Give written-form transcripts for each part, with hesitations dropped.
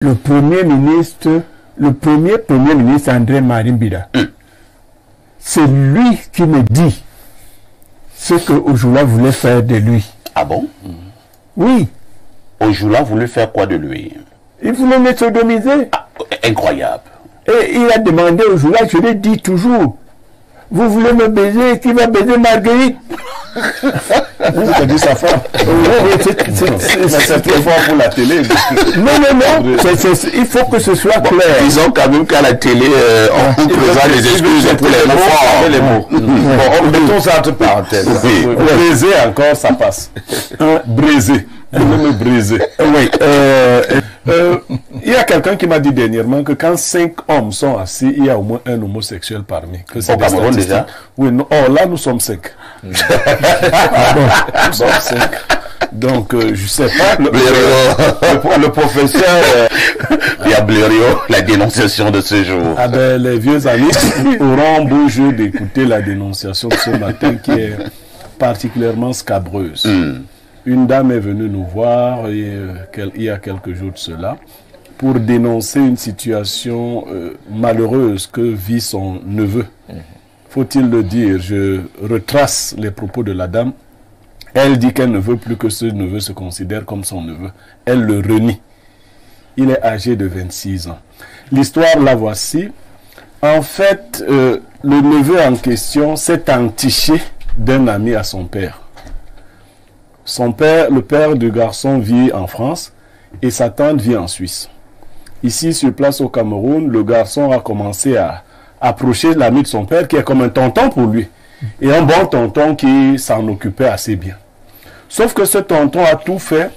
le premier ministre André Marimbida, c'est lui qui me dit ce que Ojula voulait faire de lui. Ah bon? Oui. Ojula voulait faire quoi de lui? Il voulait me sodomiser. Ah, incroyable. Et il a demandé Ojula, je lui dis toujours, vous voulez me baiser, qui va baiser Marguerite? Vous dit sa femme. C'est très fort pour la télé. Non. Il faut que ce soit clair. Disons quand même qu'à la télé, on présente les excuses pour les mots forts. Les mots. Bon, mettons ça entre parenthèses. Briser encore, ça passe. Briser. Vous me briser. Oui. Il y a quelqu'un qui m'a dit dernièrement que quand 5 hommes sont assis, il y a au moins un homosexuel parmi. Que c'est au Cameroun déjà? Oui, non. Oh, là, nous sommes 5. Nous sommes 5. Donc, je sais pas. Le professeur... Il y a Blériot, la dénonciation de ce jour. Ah ben, les vieux amis auront beau jeu d'écouter la dénonciation de ce matin qui est particulièrement scabreuse. Une dame est venue nous voir il y a quelques jours de cela pour dénoncer une situation malheureuse que vit son neveu. Faut-il le dire, je retrace les propos de la dame. Elle dit qu'elle ne veut plus que ce neveu se considère comme son neveu. Elle le renie. Il est âgé de 26 ans. L'histoire, la voici. En fait, le neveu en question s'est entiché d'un ami à son père. Son père, le père du garçon, vit en France et sa tante vit en Suisse. Ici, sur place au Cameroun, le garçon a commencé à approcher l'ami de son père, qui est comme un tonton pour lui. Et un bon tonton qui s'en occupait assez bien. Sauf que ce tonton a tout fait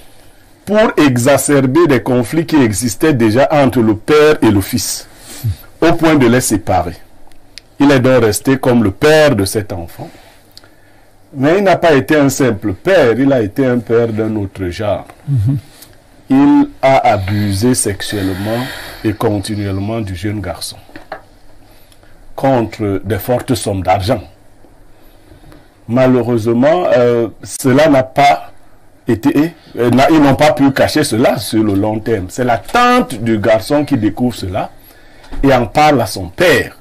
pour exacerber des conflits qui existaient déjà entre le père et le fils, au point de les séparer. Il est donc resté comme le père de cet enfant. Mais il n'a pas été un simple père, il a été un père d'un autre genre. Il a abusé sexuellement et continuellement du jeune garçon contre des fortes sommes d'argent. Malheureusement, cela n'a pas été... ils n'ont pas pu cacher cela sur le long terme. C'est la tante du garçon qui découvre cela et en parle à son père.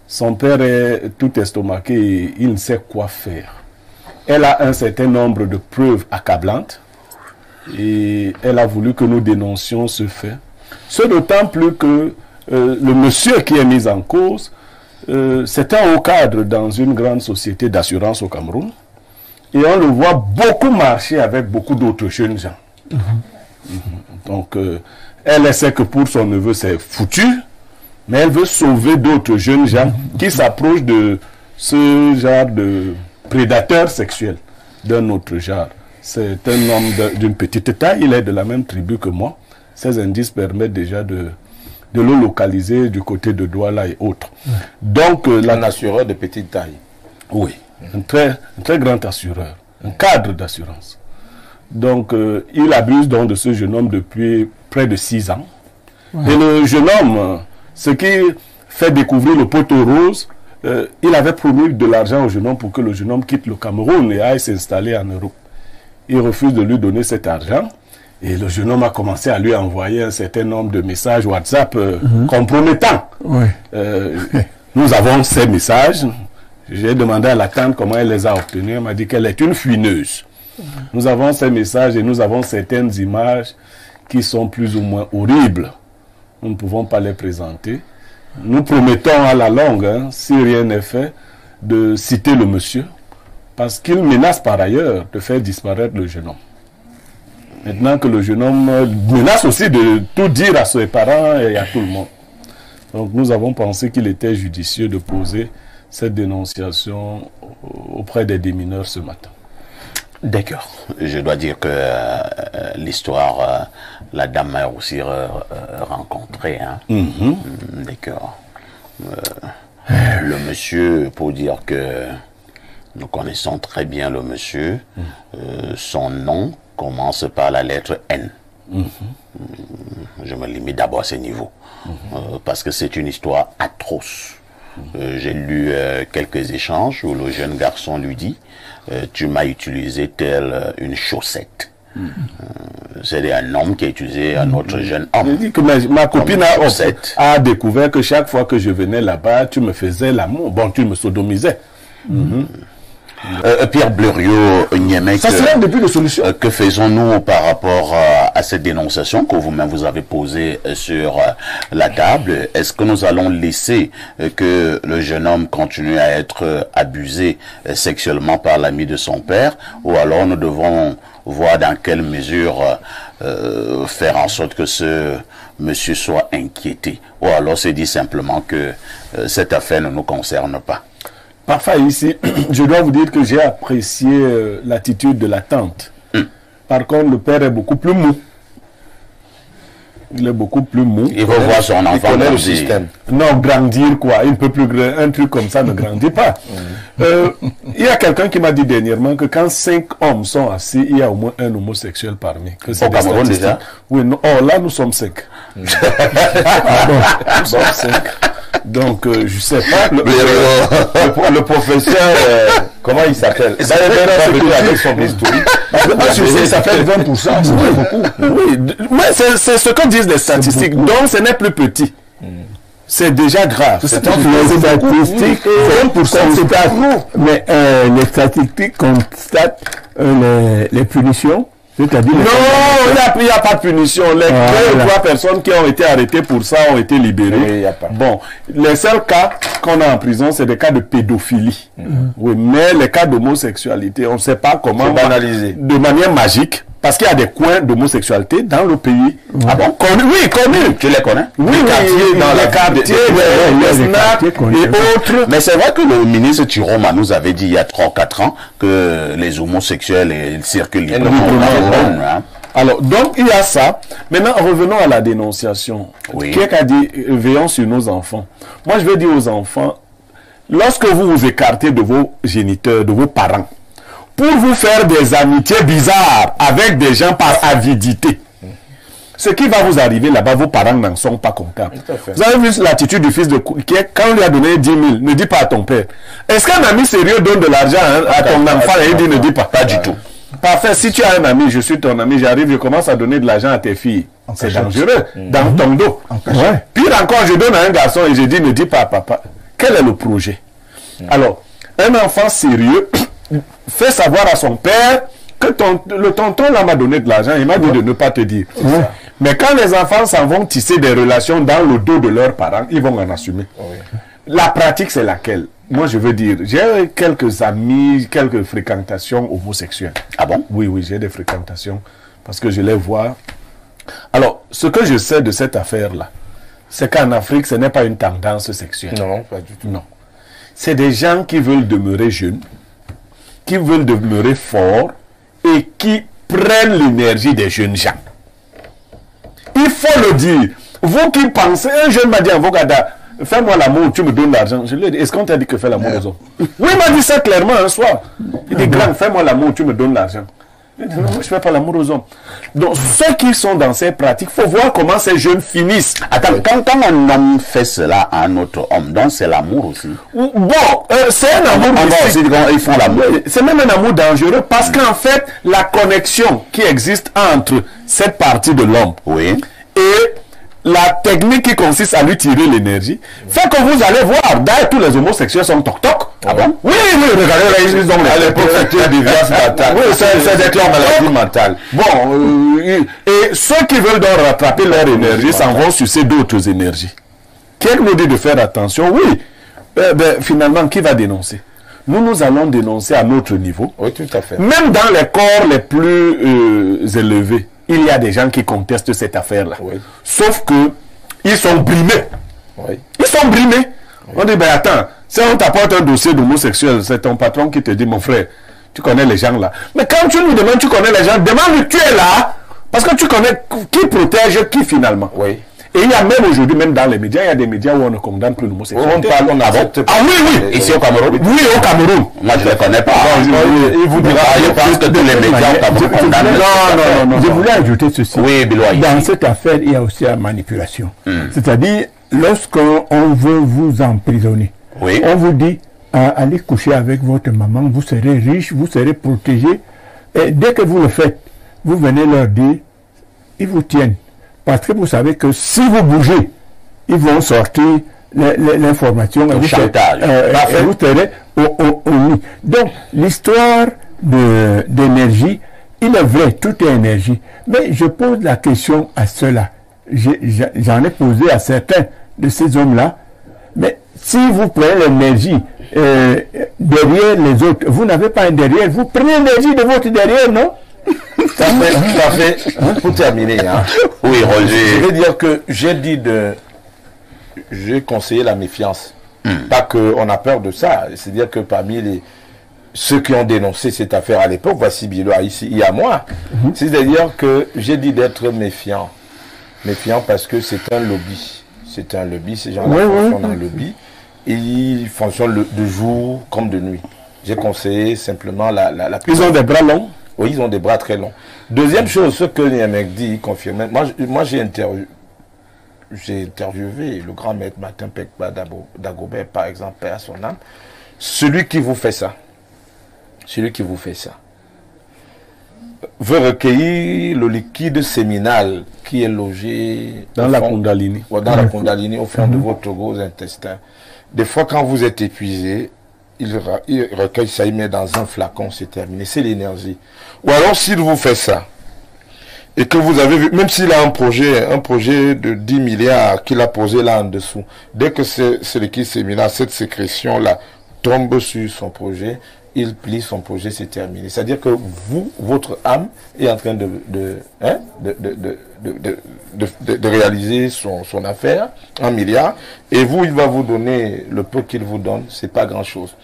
Son père est tout estomaqué et il ne sait quoi faire. Elle a un certain nombre de preuves accablantes et elle a voulu que nous dénoncions ce fait. Ce d'autant plus que le monsieur qui est mis en cause, c'est un haut cadre dans une grande société d'assurance au Cameroun et on le voit beaucoup marcher avec beaucoup d'autres jeunes gens. Donc, elle sait que pour son neveu c'est foutu, mais elle veut sauver d'autres jeunes gens qui s'approchent de ce genre de prédateur sexuel d'un autre genre. C'est un homme d'une petite taille, il est de la même tribu que moi. Ces indices permettent déjà de le localiser du côté de Douala et autres. Donc, un assureur de petite taille. Oui, un très grand assureur, un cadre d'assurance. Donc, il abuse donc de ce jeune homme depuis près de 6 ans. Et le jeune homme, ce qui fait découvrir le poteau rose, il avait promis de l'argent au jeune homme pour que le jeune homme quitte le Cameroun et aille s'installer en Europe. Il refuse de lui donner cet argent et le jeune homme a commencé à lui envoyer un certain nombre de messages WhatsApp compromettants. Nous avons ces messages. J'ai demandé à la tante comment elle les a obtenus. Elle m'a dit qu'elle est une fuineuse. Nous avons ces messages et nous avons certaines images qui sont plus ou moins horribles. Nous ne pouvons pas les présenter. Nous promettons à la longue, si rien n'est fait, de citer le monsieur, parce qu'il menace par ailleurs de faire disparaître le jeune homme. Maintenant que le jeune homme menace aussi de tout dire à ses parents et à tout le monde. Donc nous avons pensé qu'il était judicieux de poser cette dénonciation auprès des démineurs ce matin. D'accord. Je dois dire que l'histoire, la dame m'a aussi rencontré. Hein. D'accord. Le monsieur, pour dire que nous connaissons très bien le monsieur, son nom commence par la lettre N. Je me limite d'abord à ce niveau. Parce que c'est une histoire atroce. J'ai lu quelques échanges où le jeune garçon lui dit tu m'as utilisé telle une chaussette. C'est un homme qui a utilisé un autre jeune homme. Je dis que ma copine obsède. a découvert que chaque fois que je venais là-bas, tu me faisais l'amour. Bon, tu me sodomisais. Pierre Blériot-Niémec, Ça serait un début de solution. que faisons-nous par rapport à cette dénonciation que vous-même vous avez posée sur la table? Est-ce que nous allons laisser que le jeune homme continue à être abusé sexuellement par l'ami de son père, ou alors nous devons voir dans quelle mesure faire en sorte que ce monsieur soit inquiété, ou alors c'est dit simplement que cette affaire ne nous concerne pas? Parfois ici, je dois vous dire que j'ai apprécié l'attitude de la tante. Par contre, le père est beaucoup plus mou. Il est beaucoup plus mou. Il veut voir son enfant connaît le grandir. système. Non, grandir quoi. Un peu plus grand, un truc comme ça ne grandit pas. Il y a quelqu'un qui m'a dit dernièrement que quand 5 hommes sont assis, il y a au moins un homosexuel parmi. Que c'est Au des Cameroun statistiques. déjà? Oui, non. Oh, là nous sommes 5. Nous sommes 5. Donc, je sais pas. Le professeur, comment il s'appelle? Avec son bistouri. Ça s'appelle 20%, c'est pas beaucoup. Oui, mais c'est ce que disent les statistiques. Donc, ce n'est plus petit. C'est déjà grave. Les statistiques, mais les statistiques constatent les punitions, c'est-à-dire... Non, il n'y a pas de punition. Les 2 ou 3 personnes qui ont été arrêtées pour ça ont été libérées. Oui, il y a pas. Bon, les seuls cas qu'on a en prison, c'est des cas de pédophilie. Oui, mais les cas d'homosexualité, on ne sait pas comment... C'est banalisé. De manière magique, parce qu'il y a des coins d'homosexualité dans le pays. Ah bon? Oui, connus. Tu les connais? Oui, dans les quartiers, les snacks et autres. Mais c'est vrai que le ministre Tiroma nous avait dit il y a 3 ou 4 ans que les homosexuels ils circulent librement au Cameroun, hein. Alors, donc, il y a ça. Maintenant, revenons à la dénonciation. Oui. Qui a dit, veillons sur nos enfants. Moi, je vais dire aux enfants, lorsque vous vous écartez de vos géniteurs, de vos parents, pour vous faire des amitiés bizarres avec des gens par avidité, ce qui va vous arriver là-bas, vos parents n'en sont pas comptables. Vous avez vu l'attitude du fils de qui est, quand on lui a donné 10 000, ne dis pas à ton père. Est-ce qu'un ami sérieux donne de l'argent à ton enfant et il dit ne dis pas? Pas du tout. Parfait, si tu as un ami, je suis ton ami, j'arrive, je commence à donner de l'argent à tes filles. C'est dangereux, dans ton dos. Ouais. Pire encore, je donne à un garçon et je dis ne dis pas à papa. Quel est le projet? Alors, un enfant sérieux fait savoir à son père que le tonton là m'a donné de l'argent, il m'a dit de ne pas te dire. Mais quand les enfants s'en vont tisser des relations dans le dos de leurs parents, ils vont en assumer. La pratique, c'est laquelle? Moi, je veux dire, j'ai quelques amis, quelques fréquentations homosexuelles. Ah bon? Oui, j'ai des fréquentations parce que je les vois. Alors, ce que je sais de cette affaire-là, c'est qu'en Afrique, ce n'est pas une tendance sexuelle. Non, pas du tout. Non. C'est des gens qui veulent demeurer jeunes, qui veulent demeurer forts et qui prennent l'énergie des jeunes gens. Il faut le dire. Vous qui pensez, un jeune m'a dit à Vogada, fais-moi l'amour, tu me donnes l'argent. Je lui ai dit, est-ce qu'on t'a dit que fais l'amour aux hommes? Oui, il m'a dit ça clairement un soir. Il dit, grand, fais-moi l'amour, tu me donnes l'argent. Je dis, non, moi, je ne fais pas l'amour aux hommes. Donc, ceux qui sont dans ces pratiques, il faut voir comment ces jeunes finissent. Attends, quand un homme fait cela à un autre homme, donc c'est l'amour aussi. Bon, c'est un amour On va mystique. aussi dire qu'ils font l'amour. C'est même un amour dangereux parce qu'en fait, la connexion qui existe entre cette partie de l'homme Oui. et la technique qui consiste à lui tirer l'énergie fait que vous allez voir, d'ailleurs tous les homosexuels sont toc-toc. Ah bon? Oui, regardez là, ils ont À l'époque, c'était des déviance mentale. Oui, c'est des maladie mentale. Bon, et ceux qui veulent donc rattraper leur énergie s'en vont sucer d'autres énergies. Quelqu'un nous dit de faire attention, oui. Finalement, qui va dénoncer? Nous allons dénoncer à notre niveau. Oui, tout à fait. Même dans les corps les plus élevés, il y a des gens qui contestent cette affaire-là. Oui. Sauf que ils sont brimés. Oui. Ils sont brimés. Oui. On dit, ben attends, si on t'apporte un dossier d'homosexuel, c'est ton patron qui te dit, mon frère, tu connais les gens là. Mais quand tu nous demandes, tu connais les gens, demande-lui, tu es là. Parce que tu connais qui protège qui finalement. Oui. Et il y a même aujourd'hui, même dans les médias, il y a des médias où on ne condamne plus l'homosexualité. On parle, on accepte pas. Ah oui, Ici au Cameroun? oui, au Cameroun. Moi, je ne les connais pas. Il vous dira, je pense que tous les médias au Cameroun condamnent. non. Je voulais ajouter ceci. Oui, Biloua. Dans cette affaire, il y a aussi la manipulation. C'est-à-dire, lorsqu'on veut vous emprisonner, Oui. on vous dit, allez coucher avec votre maman, vous serez riche, vous serez protégé. Et dès que vous le faites, vous venez leur dire, ils vous tiennent. Parce que vous savez que si vous bougez, ils vont sortir l'information. Au chantage. Et vous serez au nid. Donc, l'histoire d'énergie, il est vrai, tout est énergie. Mais je pose la question à ceux-là. J'en ai posé à certains de ces hommes-là. Mais si vous prenez l'énergie derrière les autres, vous n'avez pas un derrière, vous prenez l'énergie de votre derrière, non? Ça fait, pour terminer, hein. Oui, Roger. Je veux dire que j'ai conseillé la méfiance. Pas qu'on a peur de ça. C'est-à-dire que parmi ceux qui ont dénoncé cette affaire à l'époque, voici Biloua ici, il y a moi. C'est-à-dire que j'ai dit d'être méfiant. Méfiant parce que c'est un lobby. C'est un lobby, ces gens-là fonctionnent dans le lobby. Et ils fonctionnent de jour comme de nuit. J'ai conseillé simplement la Ils ont des bras longs. Oui, ils ont des bras très longs. Deuxième chose, ce que Niamek dit, il confirme. Moi j'ai interviewé le grand maître Martin Pekba Dagobert, par exemple, paix à son âme. Celui qui vous fait ça, veut recueillir le liquide séminal qui est logé dans la Kundalini. Dans la Kundalini, au fond de votre gros intestin. Des fois, quand vous êtes épuisé, il recueille ça, il met dans un flacon, c'est terminé. C'est l'énergie. Ou alors, s'il vous fait ça, et que vous avez vu, même s'il a un projet de 10 milliards qu'il a posé là en dessous, dès que ce liquide séminal, cette sécrétion-là, tombe sur son projet, il plie son projet, c'est terminé. C'est-à-dire que vous, votre âme est en train de réaliser son affaire, 1 milliard, et vous, il va vous donner le peu qu'il vous donne, c'est pas grand-chose.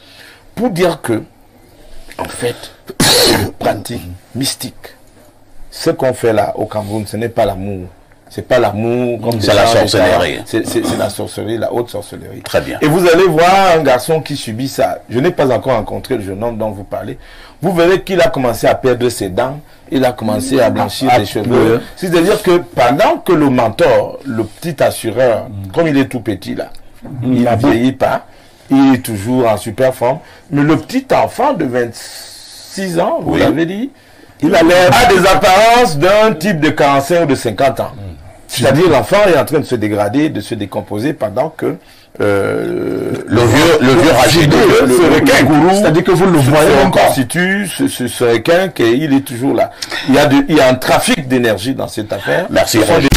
Pour dire que, en fait, c'est une pratique mystique. Ce qu'on fait là au Cameroun, ce n'est pas l'amour. C'est pas l'amour comme c'est la sorcellerie. C'est la sorcellerie, la haute sorcellerie. Très bien. Et vous allez voir un garçon qui subit ça. Je n'ai pas encore rencontré le jeune homme dont vous parlez. Vous verrez qu'il a commencé à perdre ses dents. Il a commencé à blanchir les cheveux. C'est-à-dire que pendant que le mentor, le petit assureur, comme il est tout petit là, il ne vieillit pas, il est toujours en super forme. Mais le petit enfant de 26 ans, vous l'avez dit, il a des apparences d'un type de 45 ou de 50 ans. C'est-à-dire l'enfant est en train de se dégrader, de se décomposer pendant que le vieux Rachidou, ce requin, c'est-à-dire que vous le voyez, on constitue ce requin, il est toujours là. Il y a un trafic d'énergie dans cette affaire. Merci Roger.